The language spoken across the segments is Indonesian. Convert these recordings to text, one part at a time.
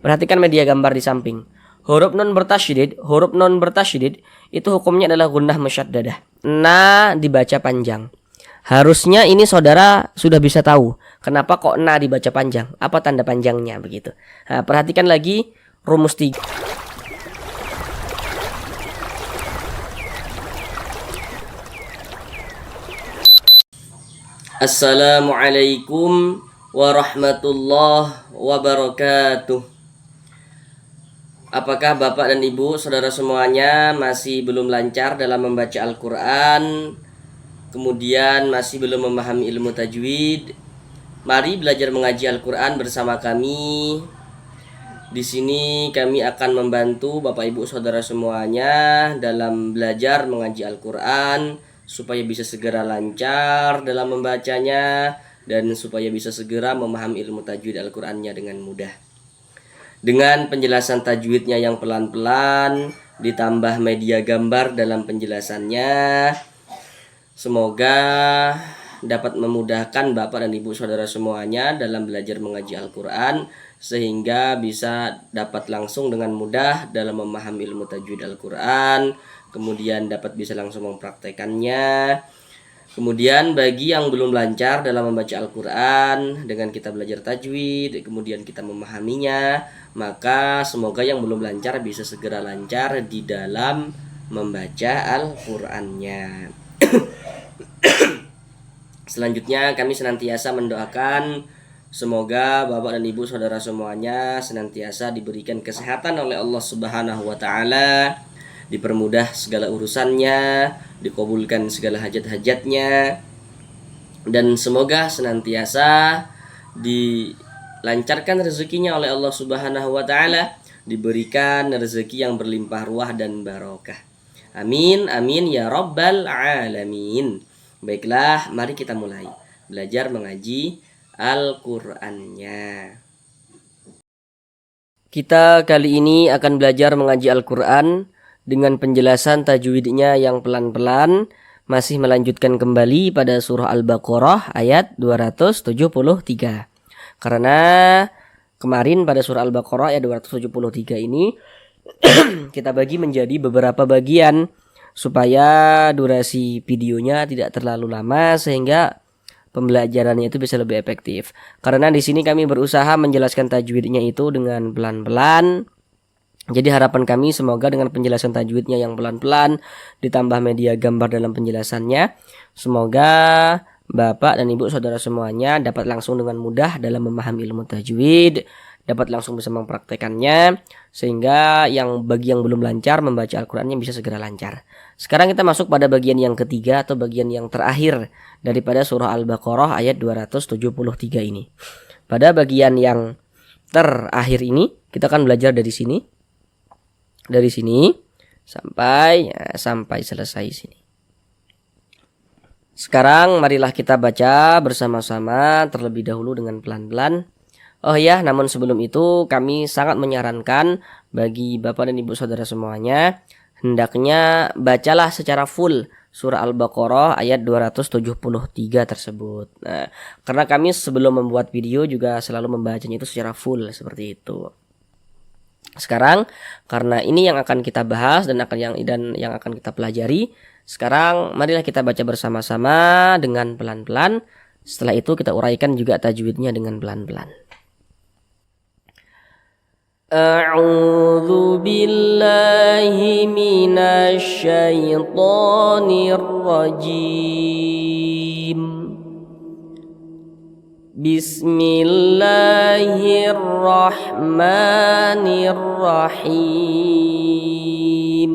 Perhatikan media gambar di samping. Huruf non bertasydid itu hukumnya adalah gunnah musyaddadah. Na dibaca panjang. Harusnya ini saudara sudah bisa tahu kenapa kok na dibaca panjang. Apa tanda panjangnya begitu. Nah, perhatikan lagi rumus 3. Assalamualaikum warahmatullahi wabarakatuh. Apakah Bapak dan Ibu, saudara semuanya masih belum lancar dalam membaca Al-Quran, kemudian masih belum memahami ilmu tajwid? Mari belajar mengaji Al-Quran bersama kami. Di sini kami akan membantu Bapak Ibu saudara semuanya dalam belajar mengaji Al-Quran supaya bisa segera lancar dalam membacanya dan supaya bisa segera memahami ilmu tajwid Al-Qurannya dengan mudah. Dengan penjelasan tajwidnya yang pelan-pelan, ditambah media gambar dalam penjelasannya, semoga dapat memudahkan Bapak dan Ibu saudara semuanya dalam belajar mengaji Al-Quran, sehingga bisa dapat langsung dengan mudah dalam memahami ilmu tajwid Al-Quran, kemudian dapat bisa langsung mempraktekannya. Kemudian bagi yang belum lancar dalam membaca Al-Quran, dengan kita belajar tajwid, kemudian kita memahaminya, maka semoga yang belum lancar bisa segera lancar di dalam membaca Al-Qurannya. Selanjutnya kami senantiasa mendoakan semoga Bapak dan Ibu saudara semuanya senantiasa diberikan kesehatan oleh Allah Subhanahu wa Ta'ala, dipermudah segala urusannya, dikabulkan segala hajat-hajatnya, dan semoga senantiasa dilancarkan rezekinya oleh Allah Subhanahu wa Ta'ala, diberikan rezeki yang berlimpah ruah dan barokah. Amin amin ya rabbal alamin. Baiklah, mari kita mulai belajar mengaji Al-Qur'annya. Kita kali ini akan belajar mengaji Al-Qur'an dengan penjelasan tajwidnya yang pelan-pelan, masih melanjutkan kembali pada surah Al-Baqarah ayat 273. Karena kemarin pada surah Al-Baqarah ayat 273 ini kita bagi menjadi beberapa bagian supaya durasi videonya tidak terlalu lama sehingga pembelajarannya itu bisa lebih efektif. Karena di sini kami berusaha menjelaskan tajwidnya itu dengan pelan-pelan. Jadi harapan kami semoga dengan penjelasan tajwidnya yang pelan-pelan ditambah media gambar dalam penjelasannya, semoga Bapak dan Ibu saudara semuanya dapat langsung dengan mudah dalam memahami ilmu tajwid, dapat langsung bisa mempraktekannya, sehingga bagi yang belum lancar membaca Al-Qurannya bisa segera lancar. Sekarang kita masuk pada bagian yang ketiga atau bagian yang terakhir daripada surah Al-Baqarah ayat 273 ini. Pada bagian yang terakhir ini kita akan belajar dari sini sampai selesai sini. Sekarang marilah kita baca bersama-sama terlebih dahulu dengan pelan-pelan. Oh ya, namun sebelum itu kami sangat menyarankan bagi Bapak dan Ibu saudara semuanya, hendaknya bacalah secara full surah Al-Baqarah ayat 273 tersebut. Nah, karena kami sebelum membuat video juga selalu membacanya itu secara full seperti itu. Sekarang karena ini yang akan kita bahas dan yang akan kita pelajari, sekarang marilah kita baca bersama-sama dengan pelan-pelan. Setelah itu kita uraikan juga tajwidnya dengan pelan-pelan. A'udzu billahi minasy syaithanir rajim. Bismillahirrahmanirrahim.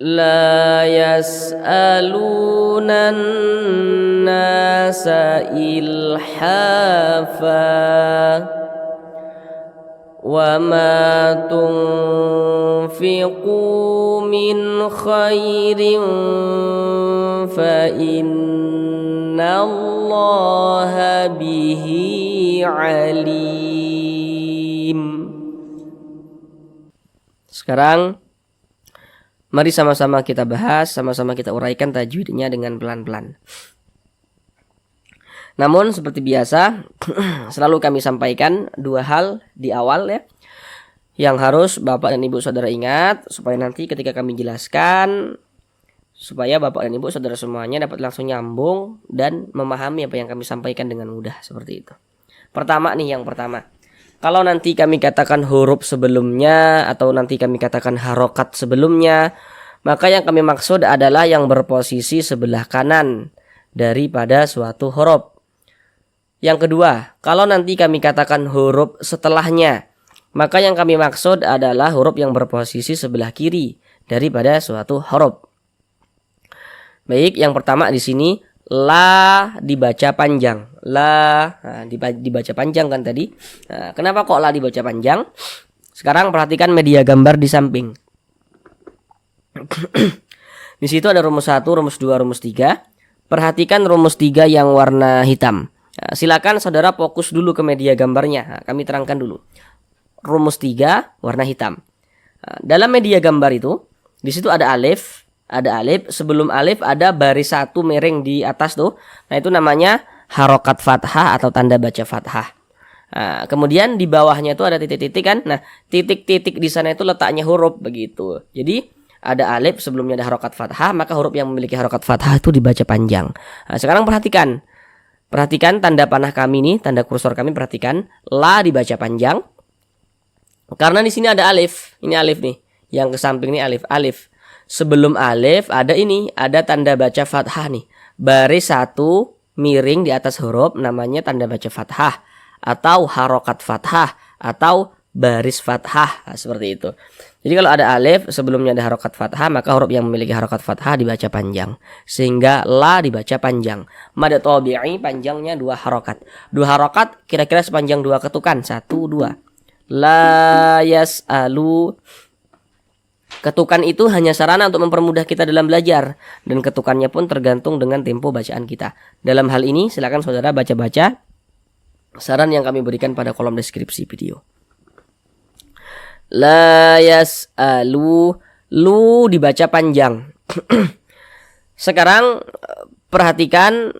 La yas'alunan nasa ilhafa wa ma tunfiqu min khairin fa innallaha bihi alim. Sekarang mari sama-sama kita bahas, sama-sama kita uraikan tajwidnya dengan pelan-pelan. Namun seperti biasa selalu kami sampaikan dua hal di awal ya, yang harus Bapak dan Ibu Saudara ingat supaya nanti ketika kami jelaskan, supaya Bapak dan Ibu Saudara semuanya dapat langsung nyambung dan memahami apa yang kami sampaikan dengan mudah, seperti itu. Pertama nih, yang pertama, kalau nanti kami katakan huruf sebelumnya atau nanti kami katakan harokat sebelumnya, maka yang kami maksud adalah yang berposisi sebelah kanan daripada suatu huruf. Yang kedua, kalau nanti kami katakan huruf setelahnya, maka yang kami maksud adalah huruf yang berposisi sebelah kiri daripada suatu huruf. Baik, yang pertama di sini la dibaca panjang. La dibaca panjang kan tadi. Nah, kenapa kok la dibaca panjang? Sekarang perhatikan media gambar di samping. Di situ ada rumus 1, rumus 2, rumus 3. Perhatikan rumus 3 yang warna hitam. Nah, silakan saudara fokus dulu ke media gambarnya. Nah, kami terangkan dulu. Rumus 3 warna hitam. Nah, dalam media gambar itu, di situ ada alif, sebelum alif ada baris 1 miring di atas tuh. Nah, itu namanya harokat fathah atau tanda baca fathah. Nah, kemudian di bawahnya itu ada titik-titik kan. Nah, titik-titik di sana itu letaknya huruf begitu. Jadi ada alif, sebelumnya ada harokat fathah, maka huruf yang memiliki harokat fathah itu dibaca panjang. Nah, sekarang perhatikan tanda panah kami nih, tanda kursor kami, perhatikan la dibaca panjang. Karena di sini ada alif. Ini alif nih. Yang ke samping ini alif. Sebelum alif ada tanda baca fathah nih. Baris 1 miring di atas huruf namanya tanda baca fathah atau harokat fathah atau baris fathah. Nah, seperti itu. Jadi kalau ada alif sebelumnya ada harokat fathah, maka huruf yang memiliki harokat fathah dibaca panjang. Sehingga la dibaca panjang. Mad tabi'i panjangnya 2 harokat. 2 harokat kira-kira sepanjang 2 ketukan. 1, 2. La yas'alu. Ketukan itu hanya sarana untuk mempermudah kita dalam belajar. Dan ketukannya pun tergantung dengan tempo bacaan kita. Dalam hal ini silakan saudara baca-baca saran yang kami berikan pada kolom deskripsi video. La yas'alu. Lu dibaca panjang. Sekarang perhatikan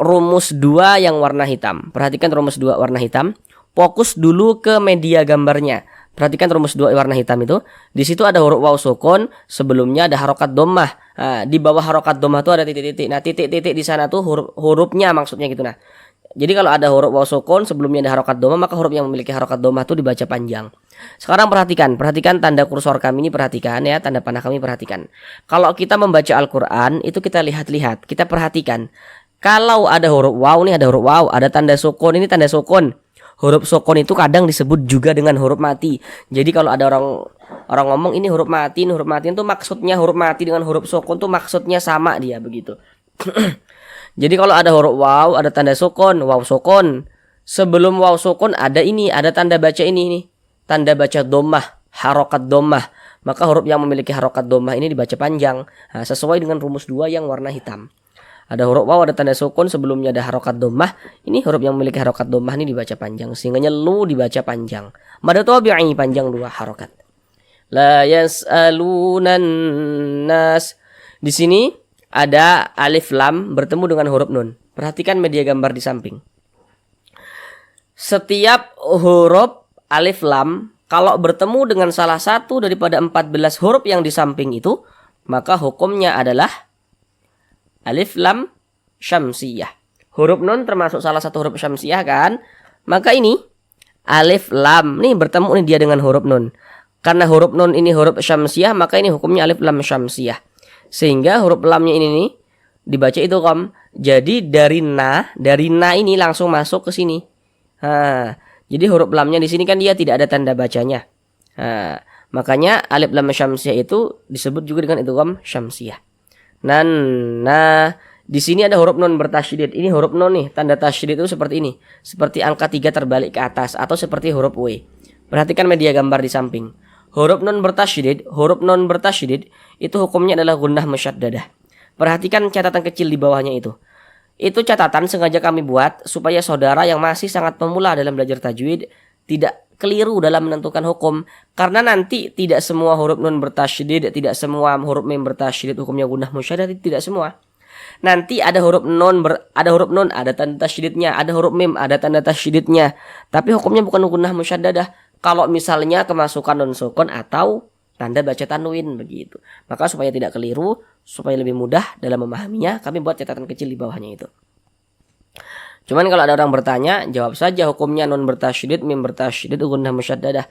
rumus 2 yang warna hitam. Perhatikan rumus 2 warna hitam. Fokus dulu ke media gambarnya. Perhatikan rumus 2 warna hitam itu. Di situ ada huruf waw sukun, sebelumnya ada harokat dhammah. Nah, di bawah harokat dhammah itu ada titik-titik. Nah, titik-titik di sana tuh hurufnya maksudnya gitu. Nah, jadi kalau ada huruf waw sukun, sebelumnya ada harokat dhammah, maka huruf yang memiliki harokat dhammah itu dibaca panjang. Sekarang perhatikan tanda kursor kami ini, perhatikan ya, tanda panah kami perhatikan. Kalau kita membaca Al-Qur'an itu kita lihat-lihat, kita perhatikan. Kalau ada huruf waw nih, ada huruf waw, ada tanda sukun, ini tanda sukun. Huruf sukun itu kadang disebut juga dengan huruf mati. Jadi kalau ada orang ngomong ini huruf mati itu maksudnya huruf mati dengan huruf sukun tuh maksudnya sama dia begitu. Jadi kalau ada huruf waw, ada tanda sukun, waw sukun. Sebelum waw sukun ada tanda baca ini nih. Tanda baca dhammah, harokat dhammah. Maka huruf yang memiliki harokat dhammah ini dibaca panjang. Nah, sesuai dengan rumus 2 yang warna hitam. Ada huruf waw, ada tanda sukun, sebelumnya ada harokat dhammah. Ini huruf yang memiliki harokat dhammah ini dibaca panjang. Sehingga lu dibaca panjang. Mad tabi'i panjang 2 harokat. La yas'alunan nas. Di sini ada alif lam bertemu dengan huruf nun. Perhatikan media gambar di samping. Setiap huruf alif lam kalau bertemu dengan salah satu daripada 14 huruf yang di samping itu, maka hukumnya adalah alif lam syamsiyah. Huruf nun termasuk salah satu huruf syamsiyah kan? Maka ini alif lam nih bertemu nih dia dengan huruf nun. Karena huruf nun ini huruf syamsiyah, maka ini hukumnya alif lam syamsiyah. Sehingga huruf lamnya ini nih dibaca idgham. Jadi dari na ini langsung masuk ke sini. Jadi huruf lamnya di sini kan dia tidak ada tanda bacanya. Makanya alif lam syamsiyah itu disebut juga dengan idgham syamsiyah. Nah, di sini ada huruf nun bertasydid. Ini huruf nun nih, tanda tasydid itu seperti ini. Seperti angka 3 terbalik ke atas atau seperti huruf W. Perhatikan media gambar di samping. Huruf nun bertasydid itu hukumnya adalah gunnah musyaddadah. Perhatikan catatan kecil di bawahnya itu. Itu catatan sengaja kami buat supaya saudara yang masih sangat pemula dalam belajar tajwid tidak keliru dalam menentukan hukum. Karena nanti tidak semua huruf nun bertasydid, tidak semua huruf mim bertasydid hukumnya gunnah musyaddadah, tidak semua. nanti ada huruf nun, ada tanda tasydidnya, ada huruf mim, ada tanda tasydidnya. Tapi hukumnya bukan gunnah musyaddadah. Kalau misalnya kemasukan nun sukun atau tanda baca tanwin begitu. Maka supaya tidak keliru, supaya lebih mudah dalam memahaminya, kami buat catatan kecil di bawahnya itu. Cuman kalau ada orang bertanya, jawab saja hukumnya nun bertasydid, mim bertasydid, gunnah musyaddadah.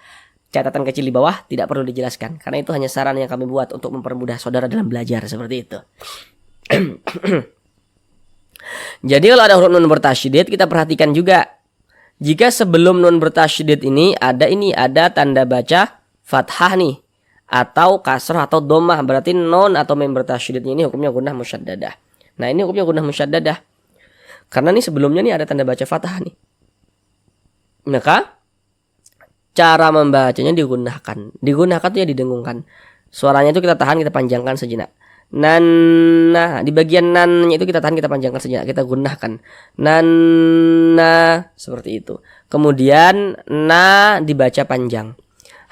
Catatan kecil di bawah tidak perlu dijelaskan, karena itu hanya saran yang kami buat untuk mempermudah saudara dalam belajar seperti itu. Jadi kalau ada huruf nun bertasydid, kita perhatikan juga. Jika sebelum nun bertasydid ini ada tanda baca fathah nih, atau kasrah atau dhammah, berarti nun atau mim bertasydidnya ini hukumnya gunnah musyaddadah. Nah, ini hukumnya gunnah musyaddadah. Karena nih sebelumnya nih ada tanda baca fathah nih. Maka cara membacanya digunakan. Digunakan itu ya didengungkan. Suaranya itu kita tahan, kita panjangkan sejenak. Nah, di bagian nannya itu kita tahan, kita panjangkan sejenak, kita gunakan. Seperti itu. Kemudian na dibaca panjang.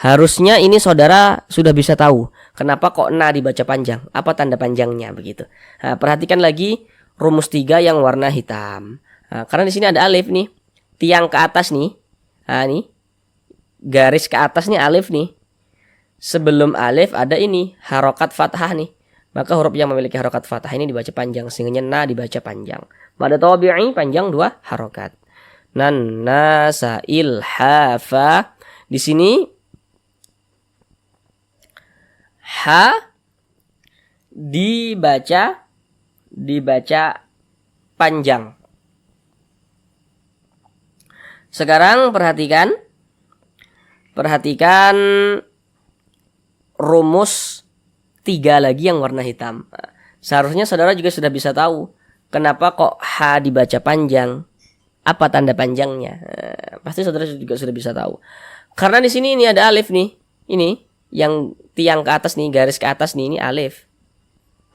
Harusnya ini saudara sudah bisa tahu kenapa kok na dibaca panjang. Apa tanda panjangnya begitu. Nah, perhatikan lagi rumus 3 yang warna hitam. Nah, karena di sini ada alif nih. Tiang ke atas nih. Nah, nih. Garis ke atas nih alif nih. Sebelum alif ada ini harokat fathah nih. Maka huruf yang memiliki harokat fathah ini dibaca panjang, sehingga na dibaca panjang. Mad tabi'i panjang 2 harokat. Nan nasa ilhafa. Di sini ha dibaca panjang. Sekarang perhatikan rumus 3 lagi yang warna hitam. Seharusnya saudara juga sudah bisa tahu kenapa kok ha dibaca panjang. Apa tanda panjangnya? Pasti saudara juga sudah bisa tahu. Karena di sini ini ada alif nih. Ini yang tiang ke atas nih, garis ke atas nih, ini alif.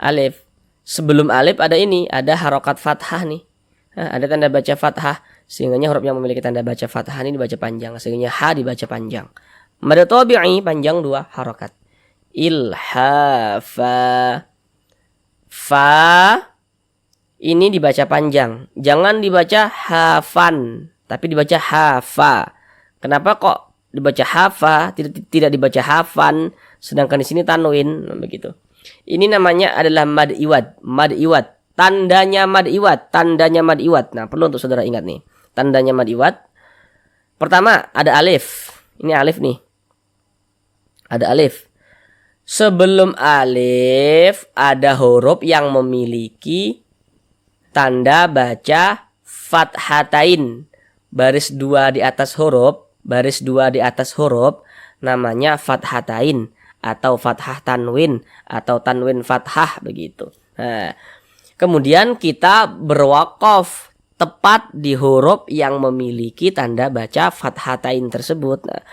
Alif. Sebelum alif ada harokat fathah nih. Ada tanda baca fathah. Sehingga huruf yang memiliki tanda baca fathah ini dibaca panjang. Sehingga ha dibaca panjang. Mad tabi'i panjang 2 harokat. Ilhafa. Fa ini dibaca panjang. Jangan dibaca hafan, tapi dibaca hafa. Kenapa kok dibaca hafa, tidak dibaca hafan, sedangkan di sini tanwin begitu. Ini namanya adalah mad iwad. Mad iwad. Tandanya mad iwad. Nah, perlu untuk saudara ingat nih. Tandanya mad iwad. Pertama, ada alif. Ini alif nih. Ada alif. Sebelum alif ada huruf yang memiliki tanda baca fathatain. Baris 2 di atas huruf namanya fathatain atau fathah tanwin atau tanwin fathah begitu. Nah, kemudian kita berwaqaf tepat di huruf yang memiliki tanda baca fathatain tersebut. Nah,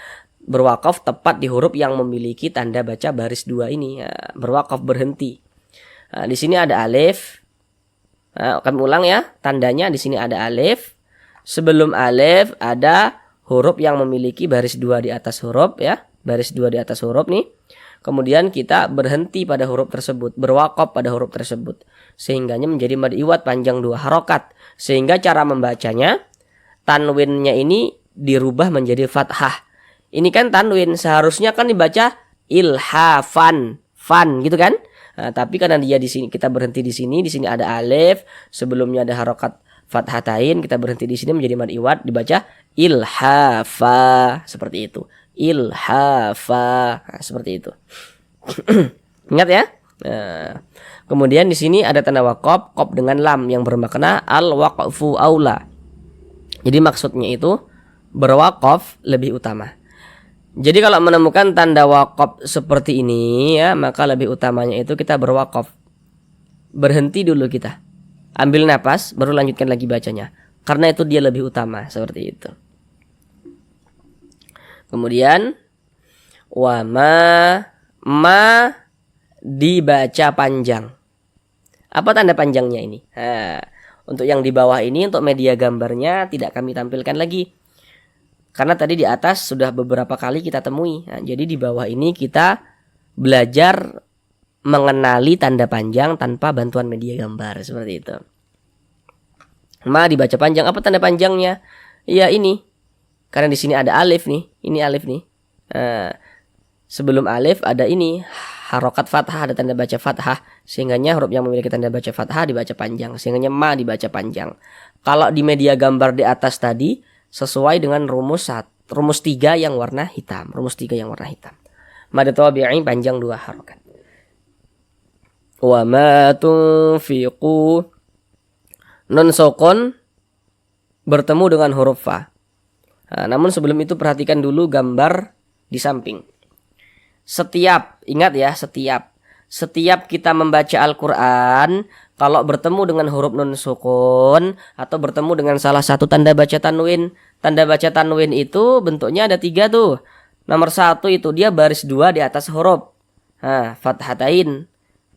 berwakaf tepat di huruf yang memiliki tanda baca baris 2 ini. Berwakaf berhenti. Nah, di sini ada alif. Nah, kami ulang ya. Tandanya di sini ada alif. Sebelum alif ada huruf yang memiliki baris 2 di atas huruf ya. Baris 2 di atas huruf nih. Kemudian kita berhenti pada huruf tersebut. Berwakaf pada huruf tersebut. Sehingganya menjadi mad iwad panjang 2 harokat. Sehingga cara membacanya, tanwinnya ini dirubah menjadi fathah. Ini kan tanwin, seharusnya kan dibaca ilhafan, fan gitu kan? Nah, tapi karena dia di sini kita berhenti di sini ada alif, sebelumnya ada harokat fathatain, kita berhenti di sini menjadi mad iwad, dibaca ilhafa, seperti itu. Ilhafa, nah, seperti itu. Ingat ya? Nah, kemudian di sini ada tanda waqaf, qaf dengan lam yang bermakna al-waqfu aula. Jadi maksudnya itu berwaqaf lebih utama. Jadi kalau menemukan tanda waqaf seperti ini ya, maka lebih utamanya itu kita berwaqaf. Berhenti dulu kita. Ambil napas baru lanjutkan lagi bacanya. Karena itu dia lebih utama, seperti itu. Kemudian ma dibaca panjang. Apa tanda panjangnya ini? Nah, untuk yang di bawah ini, untuk media gambarnya tidak kami tampilkan lagi. Karena tadi di atas sudah beberapa kali kita temui. Nah, jadi di bawah ini kita belajar mengenali tanda panjang tanpa bantuan media gambar seperti itu. Ma dibaca panjang. Apa tanda panjangnya? Ya ini. Karena di sini ada alif nih. Ini alif nih. Sebelum alif ada ini harokat fathah, ada tanda baca fathah, sehingganya huruf yang memiliki tanda baca fathah dibaca panjang, sehingganya ma dibaca panjang. Kalau di media gambar di atas tadi sesuai dengan rumus 3 yang warna hitam. Mad tabi'i panjang 2 harokat. Wa ma tunfiqu, nun sukun bertemu dengan huruf fa. Namun sebelum itu perhatikan dulu gambar di samping. Setiap kita membaca Al-Quran, kalau bertemu dengan huruf nun sukun atau bertemu dengan salah satu tanda baca tanwin. Tanda baca tanwin itu bentuknya ada 3 tuh. Nomor 1 itu dia baris 2 di atas huruf fathatain.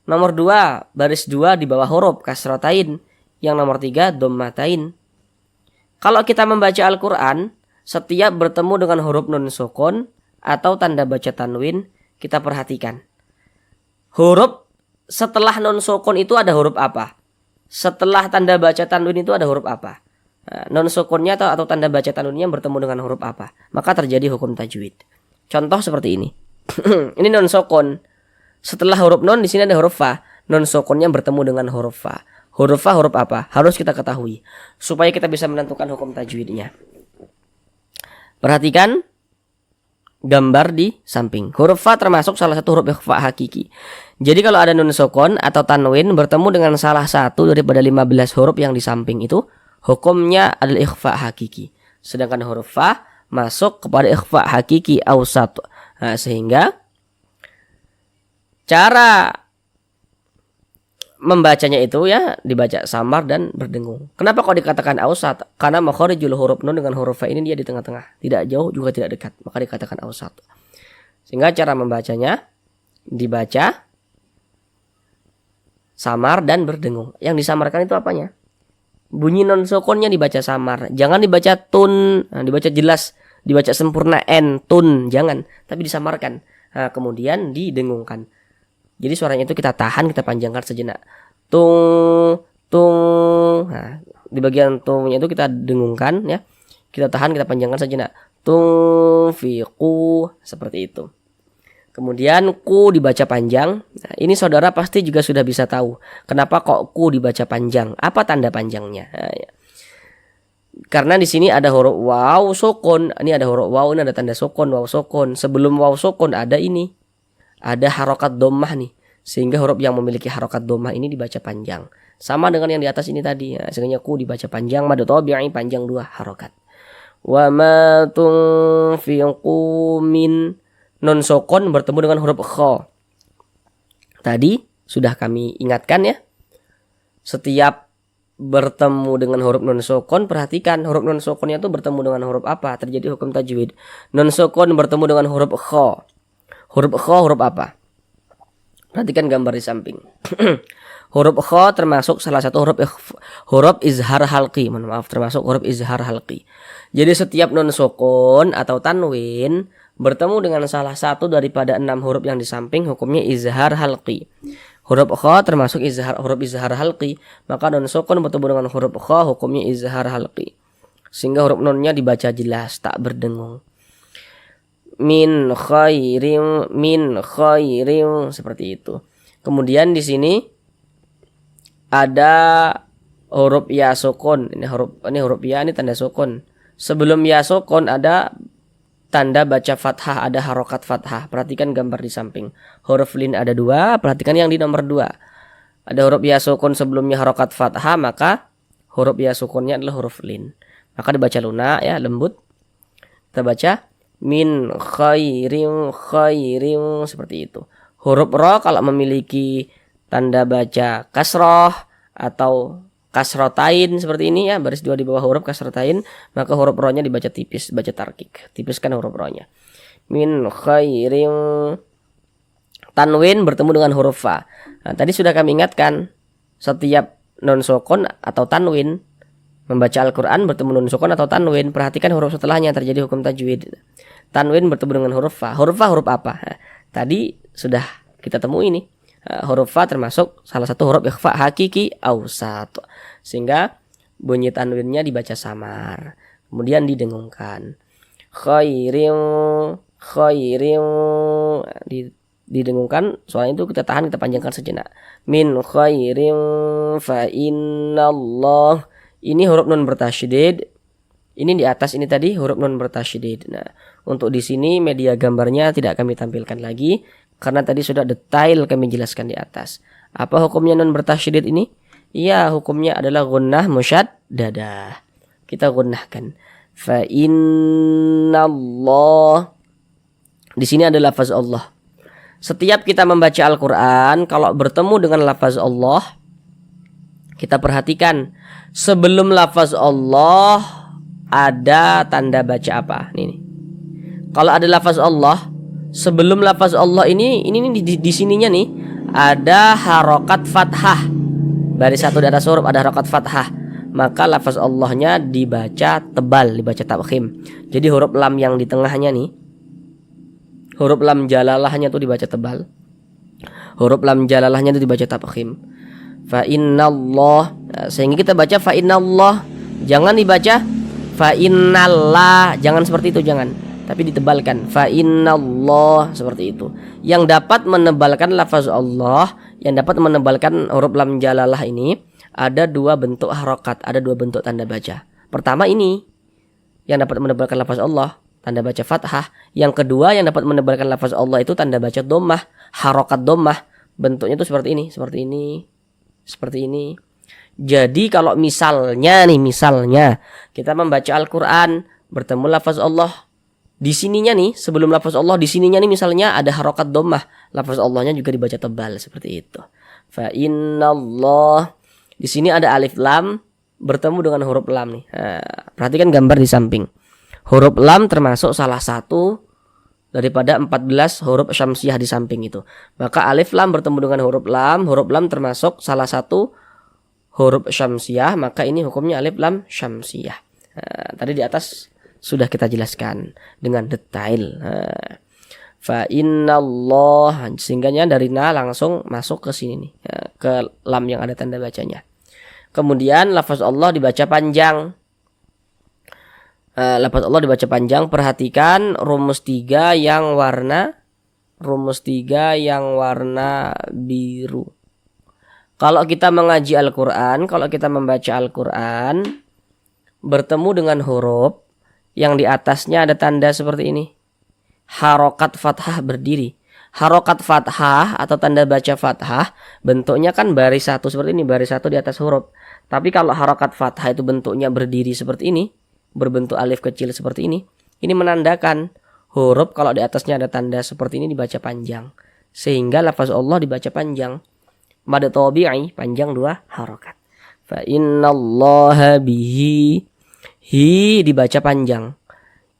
Nomor 2 baris 2 di bawah huruf kasratain. Yang nomor 3 dhammatain. Kalau kita membaca Al-Quran, setiap bertemu dengan huruf nun sukun atau tanda baca tanwin, kita perhatikan. Huruf setelah nun sukun itu ada huruf apa? Setelah tanda baca tanwin itu ada huruf apa? Nun sukunnya atau tanda baca tanwinnya bertemu dengan huruf apa? Maka terjadi hukum tajwid. Contoh seperti ini. Ini nun sukun. Setelah huruf nun di sini ada huruf fa. Nun sukunnya bertemu dengan huruf fa. Huruf fa huruf apa? Harus kita ketahui supaya kita bisa menentukan hukum tajwidnya. Perhatikan gambar di samping. Huruf fa termasuk salah satu huruf ikhfa hakiki. Jadi kalau ada nun sukun atau tanwin bertemu dengan salah satu daripada 15 huruf yang di samping itu, hukumnya adalah ikhfa hakiki. Sedangkan huruf fa masuk kepada ikhfa hakiki awsat. Sehingga cara membacanya itu ya dibaca samar dan berdengung. Kenapa kok dikatakan awsat? Karena makharijul huruf nun dengan huruf fa ini dia di tengah-tengah, tidak jauh juga tidak dekat, maka dikatakan awsat. Sehingga cara membacanya dibaca samar dan berdengung. Yang disamarkan itu apanya? Bunyi non sukunnya dibaca samar, jangan dibaca tun, dibaca jelas, dibaca sempurna n tun, jangan, tapi disamarkan. Kemudian didengungkan. Jadi suaranya itu kita tahan, kita panjangkan sejenak. Tung, tung. Di bagian tungnya itu kita dengungkan ya. Kita tahan, kita panjangkan sejenak. Tung, fiqu, seperti itu. Kemudian ku dibaca panjang. Ini saudara pasti juga sudah bisa tahu. Kenapa kok ku dibaca panjang? Apa tanda panjangnya? Ya. Karena di sini ada huruf waw sukun. Ini ada huruf waw, ini ada tanda sukun, waw sukun. Sebelum waw sukun ada ini. Ada harokat dhammah nih, sehingga huruf yang memiliki harokat dhammah ini dibaca panjang. Sama dengan yang di atas ini tadi, sehingga ku dibaca panjang, mad tabi'i panjang 2 harokat. Wa ma tunfiqu min, nun sukun bertemu dengan huruf kha. Tadi sudah kami ingatkan ya. Setiap bertemu dengan huruf nun sukun, perhatikan huruf nun sukunnya itu bertemu dengan huruf apa? Terjadi hukum tajwid. Nun sukun bertemu dengan huruf kha. Huruf kha huruf apa? Perhatikan gambar di samping. Huruf kha termasuk salah satu huruf izhar halqi. Termasuk huruf izhar halqi. Jadi setiap nun sukun atau tanwin bertemu dengan salah satu daripada 6 huruf yang di samping, hukumnya izhar halqi. Huruf kha termasuk huruf izhar halqi. Maka nun sukun bertemu dengan huruf kha, hukumnya izhar halqi. Sehingga huruf nunnya dibaca jelas, tak berdengung. Min khairin seperti itu. Kemudian di sini ada huruf ya sukun. Ini huruf ya, ini tanda sukun. Sebelum ya sukun ada tanda baca fathah, ada harokat fathah. Perhatikan gambar di samping. Huruf lin ada 2, perhatikan yang di nomor 2. Ada huruf ya sukun sebelumnya harokat fathah, maka huruf ya sukunnya adalah huruf lin. Maka dibaca lunak ya, lembut. Kita baca min khairin seperti itu. Huruf ra kalau memiliki tanda baca kasroh atau kasrotain seperti ini ya, baris 2 di bawah huruf kasrotain, maka huruf ra-nya dibaca tipis, baca tarkik, tipiskan huruf ra-nya. Min khairin. Tanwin bertemu dengan huruf fa. Tadi sudah kami ingatkan, setiap non sukun atau tanwin membaca Al-Quran bertemu nun sukun atau tanwin, perhatikan huruf setelahnya, terjadi hukum tajwid. Tanwin bertemu dengan huruf fa. Huruf fa huruf apa? Tadi sudah kita temui ini. Huruf fa termasuk salah satu huruf ikhfa hakiki awsat. Sehingga bunyi tanwinnya dibaca samar. Kemudian didengungkan. Khairin didengungkan, soalnya itu kita tahan, kita panjangkan sejenak. Min khairin fa innallah. Ini huruf nun bertasydid. Ini di atas ini tadi huruf nun bertasydid. Nah, untuk di sini media gambarnya tidak kami tampilkan lagi karena tadi sudah detail kami jelaskan di atas. Apa hukumnya nun bertasydid ini? Iya, hukumnya adalah gunnah musyaddadah. Kita gunnahkan. Fa innallah. Di sini ada lafaz Allah. Setiap kita membaca Al-Qur'an, kalau bertemu dengan lafaz Allah, kita perhatikan sebelum lafaz Allah ada tanda baca apa? Nih. Kalau ada lafaz Allah, sebelum lafaz Allah ini di sininya nih ada harokat fathah. Baris satu di atas huruf ada harokat fathah. Maka lafaz Allahnya dibaca tebal, dibaca tafkhim. Jadi huruf lam yang di tengahnya nih, huruf lam jalalahnya tuh dibaca tebal. Huruf lam jalalahnya tuh dibaca tafkhim. Fa innallah. Sehingga kita baca fa innallah. Jangan dibaca fa innallah. Jangan seperti itu, jangan. Tapi ditebalkan. Fa innallah, seperti itu. Yang dapat menebalkan lafaz Allah, yang dapat menebalkan huruf lam jalalah ini, ada dua bentuk harokat, ada dua bentuk tanda baca. Pertama ini yang dapat menebalkan lafaz Allah, tanda baca fathah. Yang kedua yang dapat menebalkan lafaz Allah itu tanda baca dhammah, harokat dhammah. Bentuknya itu seperti ini, seperti ini, seperti ini. Jadi kalau misalnya kita membaca Al-Qur'an, bertemu lafaz Allah, di sininya nih, sebelum lafaz Allah, di sininya nih misalnya ada harokat dhammah, lafaz Allahnya juga dibaca tebal seperti itu. Fa innallah. Di sini ada alif lam bertemu dengan huruf lam nih. Nah, perhatikan gambar di samping. Huruf lam termasuk salah satu daripada 14 huruf syamsiah di samping itu. Maka alif lam bertemu dengan huruf lam termasuk salah satu huruf syamsiah, maka ini hukumnya alif lam syamsiah. Nah, tadi di atas sudah kita jelaskan dengan detail. Nah, fa innallah, sehingganya dari na langsung masuk ke sini nih, ke lam yang ada tanda bacanya. Kemudian lafaz Allah dibaca panjang. Lafaz Allah dibaca panjang. Perhatikan rumus 3 yang warna biru. Kalau kita mengaji Al-Qur'an, kalau kita membaca Al-Qur'an, bertemu dengan huruf yang di atasnya ada tanda seperti ini, harokat fathah berdiri. Harokat fathah atau tanda baca fathah bentuknya kan baris satu seperti ini, baris satu di atas huruf. Tapi kalau harokat fathah itu bentuknya berdiri seperti ini, berbentuk alif kecil seperti ini menandakan huruf kalau di atasnya ada tanda seperti ini dibaca panjang. Sehingga lafaz Allah dibaca panjang. Mad tabi'i panjang 2 harokat. Fa innallaha bihi, hi dibaca panjang.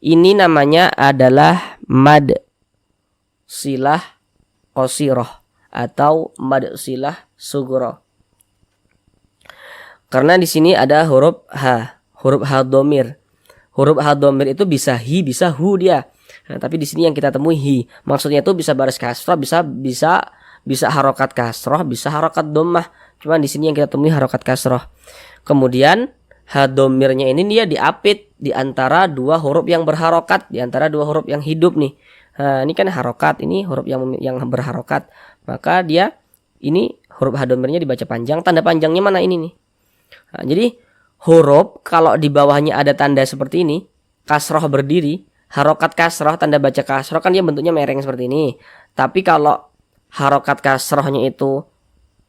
Ini namanya adalah mad silah qasirah atau mad silah sughra. Karena di sini ada huruf ha dhamir. Huruf ha dhamir itu bisa hi, bisa hu dia. Nah, tapi di sini yang kita temui hi. Maksudnya itu bisa baris kasrah, bisa harokat kasrah, bisa harokat dhammah. Cuma di sini yang kita temui harokat kasrah. Kemudian ha dhamirnya ini dia diapit di antara dua huruf yang berharokat, di antara dua huruf yang hidup nih. Nah, ini kan harokat, ini huruf yang berharokat. Maka dia ini huruf ha dhamirnya dibaca panjang. Tanda panjangnya mana ini nih? Nah, jadi huruf kalau di bawahnya ada tanda seperti ini, kasroh berdiri, harokat kasroh, tanda baca kasroh kan dia bentuknya mereng seperti ini. Tapi kalau harokat kasrohnya itu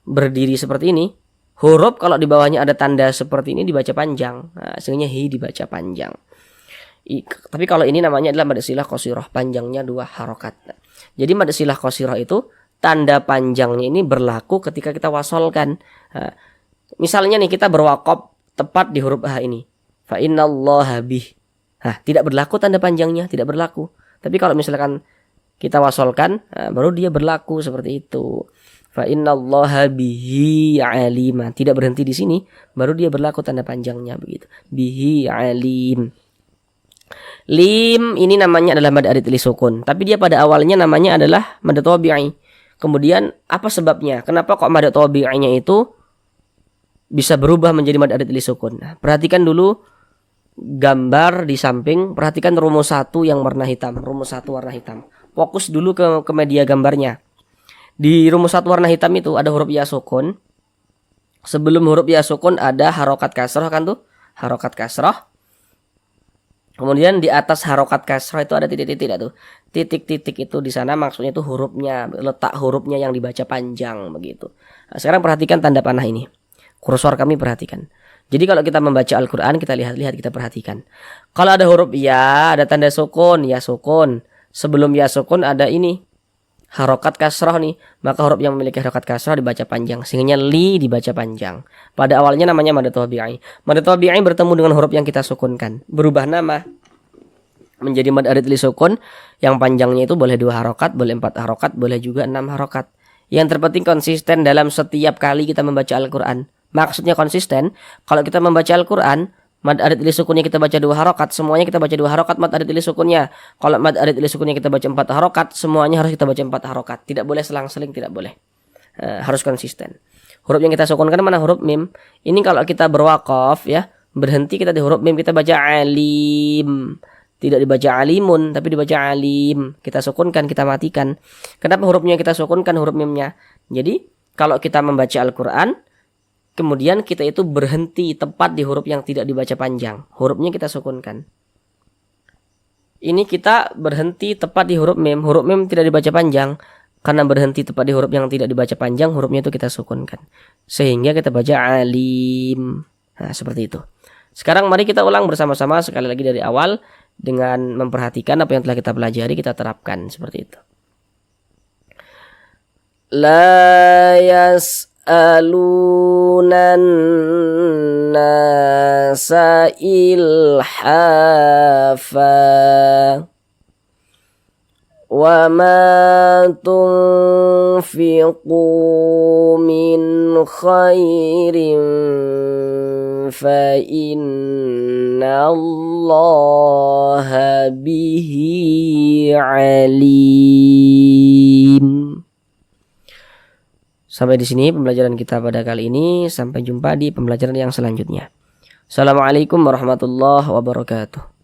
berdiri seperti ini, huruf kalau di bawahnya ada tanda seperti ini dibaca panjang. Nah, sehingga hi dibaca panjang. Tapi kalau ini namanya adalah mad silah qasirah, panjangnya 2 harokat. Jadi mad silah qasirah itu tanda panjangnya ini berlaku ketika kita wasolkan. Nah, misalnya nih kita berwakaf tepat di huruf ha ini, fa innallaha bih. Nah, tidak berlaku tanda panjangnya, tidak berlaku. Tapi kalau misalkan kita wasolkan, nah, baru dia berlaku seperti itu. Fa innallaha bihi alima. Tidak berhenti di sini, baru dia berlaku tanda panjangnya begitu. Bihi alim. Lim ini namanya adalah mad arid li sukun, tapi dia pada awalnya namanya adalah mad tabi'i. Kemudian apa sebabnya? Kenapa kok mad tabi'inya itu bisa berubah menjadi mad arid li sukun? Nah, perhatikan dulu gambar di samping, perhatikan rumus 1 yang warna hitam, rumus 1 warna hitam. Fokus dulu ke media gambarnya. Di rumus 1 warna hitam itu ada huruf ya sukun. Sebelum huruf ya sukun ada harokat kasroh kan tuh, harokat kasroh. Kemudian di atas harokat kasroh itu ada titik-titik tuh. Titik-titik itu di sana maksudnya itu hurufnya, letak hurufnya yang dibaca panjang begitu. Nah, sekarang perhatikan tanda panah ini. Kursor kami perhatikan. Jadi kalau kita membaca Al-Qur'an, kita lihat-lihat, kita perhatikan. Kalau ada huruf ya, ada tanda sukun, ya sukun. Sebelum ya sukun ada ini harokat kasroh nih, maka huruf yang memiliki harokat kasroh dibaca panjang, sehingga li dibaca panjang. Pada awalnya namanya mad tabi'i. Mad tabi'i bertemu dengan huruf yang kita sukunkan, berubah nama menjadi mad arid li sukun, yang panjangnya itu boleh 2 harokat, boleh 4 harokat, boleh juga 6 harokat. Yang terpenting konsisten dalam setiap kali kita membaca Al-Qur'an. Maksudnya konsisten, kalau kita membaca Al-Qur'an, mad arid li sukunnya kita baca 2 harokat, semuanya kita baca 2 harokat mad arid li sukunnya. Kalau mad arid li sukunnya kita baca 4 harokat, semuanya harus kita baca 4 harokat. Tidak boleh selang-seling, tidak boleh. Harus konsisten. Huruf yang kita sukunkan mana? Huruf mim. Ini kalau kita berwaqaf ya, berhenti kita di huruf mim, kita baca alim. Tidak dibaca alimun, tapi dibaca alim. Kita sukunkan, kita matikan. Kenapa hurufnya kita sukunkan, huruf mimnya? Jadi kalau kita membaca Al-Qur'an, kemudian kita itu berhenti tepat di huruf yang tidak dibaca panjang, hurufnya kita sukunkan. Ini kita berhenti tepat di huruf mim tidak dibaca panjang. Karena berhenti tepat di huruf yang tidak dibaca panjang, hurufnya itu kita sukunkan, sehingga kita baca alim. Nah, seperti itu. Sekarang mari kita ulang bersama-sama sekali lagi dari awal, dengan memperhatikan apa yang telah kita pelajari, kita terapkan seperti itu. La yas'alunan nasa ilhafa wa ma tunfiqu min khairin fa inna allaha bihi alim. Sampai di sini pembelajaran kita pada kali ini. Sampai jumpa di pembelajaran yang selanjutnya. Assalamualaikum warahmatullahi wabarakatuh.